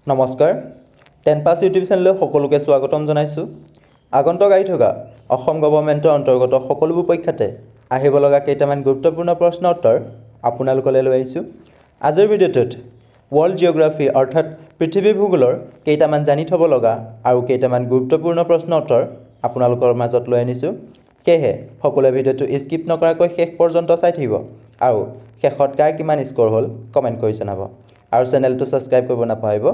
নমস্কাৰ 10 pass YouTube চেনেললৈ সকলোকে স্বাগতম জনাইছো আগন্তুক আহি থকা অসম গৱৰ্ণমেণ্টৰ অন্তৰ্গত সকলোবোৰ পৰীক্ষাতে আহিব লগা কেইটামান গুৰুত্বপূৰ্ণ প্ৰশ্ন উত্তৰ আপোনালোকলৈ লৈ আহিছো আজিৰ ভিডিঅ'টোত ওয়াৰ্ল্ড জিওগ্ৰাফি অৰ্থাৎ পৃথিৱী ভূগোলৰ কেইটামান জানি থব লগা আৰু কেইটামান গুৰুত্বপূৰ্ণ প্ৰশ্ন উত্তৰ আপোনালোকৰ মাজত লৈ আনিছো কেহে সকলোৱে ভিডিঅ'টো স্কিপ নকৰাকৈ শেষ পৰ্যন্ত চাই থাকিব আৰু শেষত কাৰ কিমান স্কোৰ হ'ল কমেন্ট কৰি জনাব আৰু চেনেলটো সাবস্ক্ৰাইব কৰিব নাপাহৰিব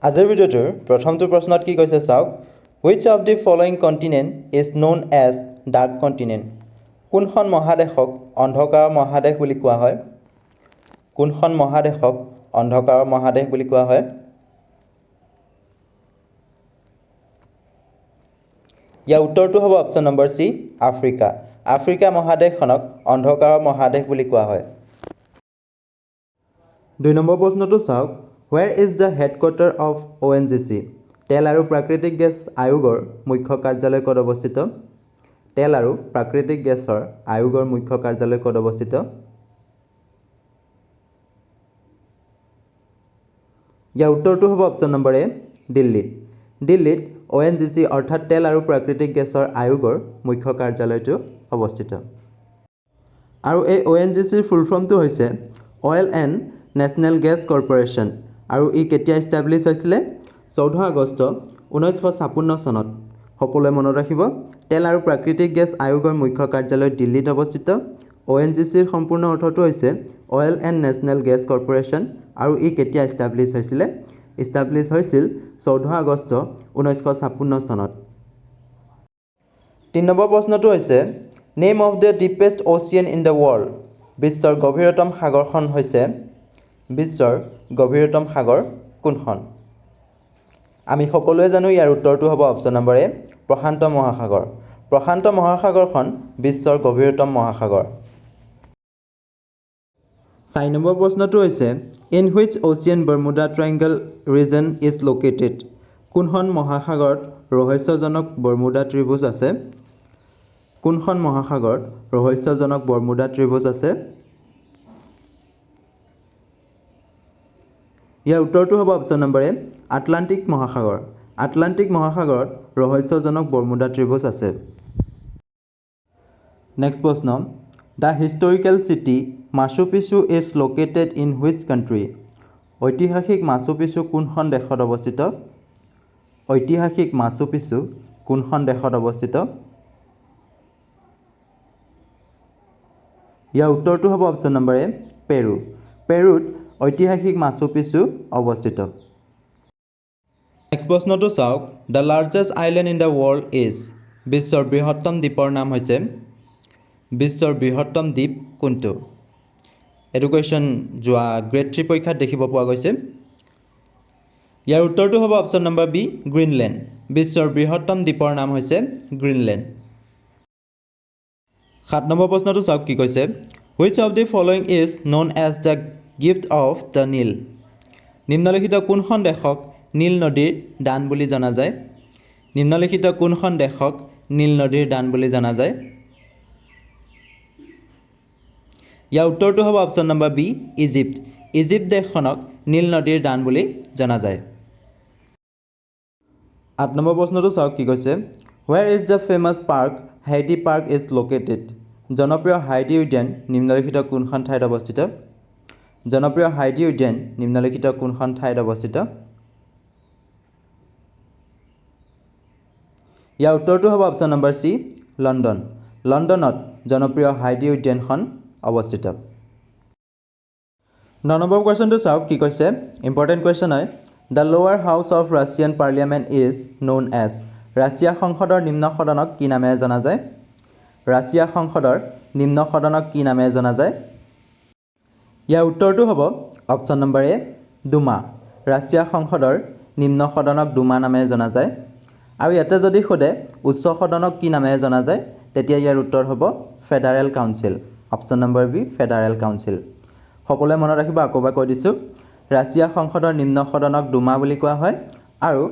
আজিৰ ভিডিঅ'টোৰ প্ৰথমটো প্ৰশ্নত কি কৈছে চাওক which of the following continent is known as dark continent কোনখন মহাদেশক অন্ধকাৰৰ মহাদেশ বুলি কোৱা হয় কোনখন মহাদেশক অন্ধকাৰৰ মহাদেশ বুলি কোৱা হয় ইয়াৰ উত্তৰটো হ'ব অপচন নম্বৰ সি আফ্ৰিকা আফ্ৰিকা মহাদেশখনক অন্ধকাৰৰ মহাদেশ বুলি কোৱা হয় 2 নম্বৰ প্ৰশ্নটো চাওক Where is the headquarter of ONGC? তেল আৰু প্ৰাকৃতিক গেছ আয়োগৰ মুখ্য কাৰ্যালয় ক'ত অৱস্থিত? তেল আৰু প্ৰাকৃতিক গেছৰ আয়োগৰ মুখ্য কাৰ্যালয় ক'ত অৱস্থিত? ইয়াৰ উত্তৰটো হ'ব অপচন নম্বৰ এ দিল্লীত। দিল্লীত ONGC অৰ্থাৎ তেল আৰু প্ৰাকৃতিক গেছৰ আয়োগৰ মুখ্য কাৰ্যালয়টো অৱস্থিত। আৰু এই ONGCৰ ফুল ফৰ্মটো হৈছে Oil and National Gas Corporation। আৰু ই কেতিয়া এষ্টাব্লিছ হৈছিল 14 আগষ্ট 1956 চনত সকলোৱে মনত ৰাখিব তেল আৰু প্ৰাকৃতিক গেছ আয়োগৰ মুখ্য কাৰ্যালয় দিল্লীত অৱস্থিত ONGCৰ সম্পূৰ্ণ অৰ্থটো হৈছে Oil and National Gas Corporation আৰু ই কেতিয়া এষ্টাব্লিছ হৈছিল 14 আগষ্ট 1956 চনত 3 নম্বৰ প্ৰশ্নটো হৈছে Name of the deepest ocean in the world বিশ্বৰ গভীৰতম সাগৰখন হৈছে বিশ্বৰ গভীৰতম সাগৰ কোনখন আমি সকলোৱে জানো ইয়াৰ উত্তৰটো হ'ব অপচন নম্বৰ এ প্ৰশান্ত মহাসাগৰখন বিশ্বৰ গভীৰতম মহাসাগৰ 4 নম্বৰ প্ৰশ্নটো হৈছে In which ocean Bermuda Triangle region is located কোনখন মহাসাগৰত ৰহস্যজনক বৰ্মুডা ত্ৰিভুজ আছে কোনখন মহাসাগৰত ৰহস্যজনক বৰ্মুডা ত্ৰিভুজ আছে ইয়াৰ উত্তৰটো হ'ব অপচন নম্বৰ এ আটলান্টিক মহাসাগৰত ৰহস্যজনক বৰ্মুডা ত্ৰিভুজ আছে নেক্সট প্ৰশ্ন The historical city Machu Picchu is located in which country ঐতিহাসিক মাচু পিচু কোনখন দেশত অৱস্থিত ইয়াৰ উত্তৰটো হ'ব অপচন নম্বৰ এ পেৰুত ঐতিহাসিক মাচু পিচু অৱস্থিত নেক্সট প্ৰশ্নটো চাওক The largest island in the world is বিশ্বৰ বৃহত্তম দ্বীপৰ নাম হৈছে বিশ্বৰ বৃহত্তম দ্বীপ কোনটো এডুকেশ্যন যোৱা গ্ৰেড 3 পৰীক্ষাত দেখিব পোৱা গৈছে ইয়াৰ উত্তৰটো হ'ব অপচন নম্বৰ বি গ্ৰীণলেণ্ড বিশ্বৰ বৃহত্তম দ্বীপৰ নাম হৈছে গ্ৰীণলেণ্ড 7 নম্বৰ প্ৰশ্নটো চাওক কি কৈছে Which of the following is known as the gift of the Nile নিম্নলিখিত কোনখন দেশক নীল নদীৰ দান বুলি জনা যায় ইয়াৰ উত্তৰটো হ'ব অপচন নম্বৰ বি ইজিপ্ত দেশখনক নীল নদীৰ দান বুলি জনা যায় 8 নম্বৰ প্ৰশ্নটো চাওক কি কৈছে Where is the famous park Heidi Park is located জনপ্ৰিয় হাইডি উদ্যান নিম্নলিখিত কোনখন ঠাইত অৱস্থিত ইয়াৰ উত্তৰটো হ'ব অপচন নম্বৰ সি লণ্ডনত জনপ্ৰিয় হাইডি উদ্যানখন অৱস্থিত 9 নম্বৰ কোৱেশ্চনটো চাওক কি কৈছে ইম্পৰ্টেন্ট কোৱেশ্চন হয় The lower house of Russian parliament is known as Russia সংসদৰ নিম্ন সদনক কি নামেৰে জনা যায় ইয়াৰ উত্তৰটো হ'ব অপচন নম্বৰ এ দুমা ৰাছিয়া সংসদৰ নিম্ন সদনক দুমা নামেৰে জনা যায় আৰু ইয়াতে যদি খোদে উচ্চ সদনক কি নামেৰে জনা যায় তেতিয়া ইয়াৰ উত্তৰ হ'ব federal council option number B federal council সকলোৱে মনত ৰাখিব আকৌবা কৈ দিছো ৰাছিয়া সংসদৰ নিম্ন সদনক দুমা বুলি কোৱা হয় আৰু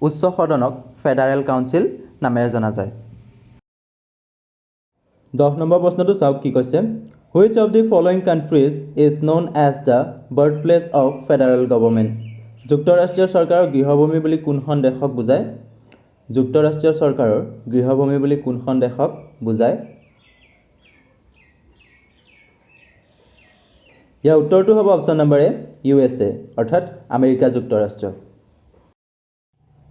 উচ্চ সদনক ফেডাৰেল কাউন্সিল নামেৰে জনা যায় 10 নম্বৰ প্ৰশ্নটো চাওক কি কৈছে Which of the following countries is known as the birthplace of federal government? যুক্তৰাষ্ট্ৰীয় চৰকাৰৰ গৃহভূমি বুলি কোনখন দেশক বুজায়? যুক্তৰাষ্ট্ৰীয় চৰকাৰৰ গৃহভূমি বুলি কোনখন দেশক বুজায়? ইয়াৰ উত্তৰটো হ'ব অপচন নম্বৰ এ USA অৰ্থাৎ আমেৰিকা যুক্তৰাষ্ট্ৰ।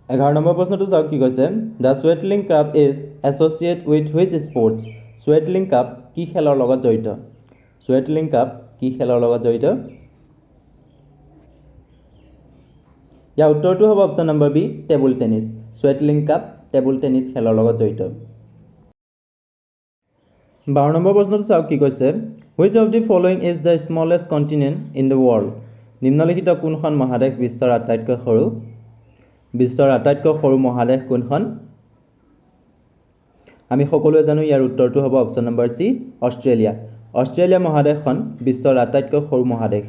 11 নম্বৰ প্ৰশ্নটো চাওক কি কৈছে the Swaythling Cup is associated with which sports Swaythling Cup কি খেলৰ লগত জড়িত চুৱেটলিং কাপ কি খেলৰ লগত জড়িত ইয়াৰ উত্তৰটো হ'ব option number B table tennis Swaythling Cup table tennis খেলৰ লগত জড়িত। 12 নম্বৰ প্ৰশ্নটো চাওক কি কৈছে which of the following is the smallest continent in the world নিম্নলিখিত কোনখন মহাদেশ বিশ্বৰ আটাইতকৈ সৰু মহাদেশ কোনখন আমি সকলোৱে জানো ইয়াৰ উত্তৰটো হ'ব অপচন নম্বৰ সি অষ্ট্ৰেলিয়া মহাদেশখন বিশ্বৰ আটাইতকৈ সৰু মহাদেশ।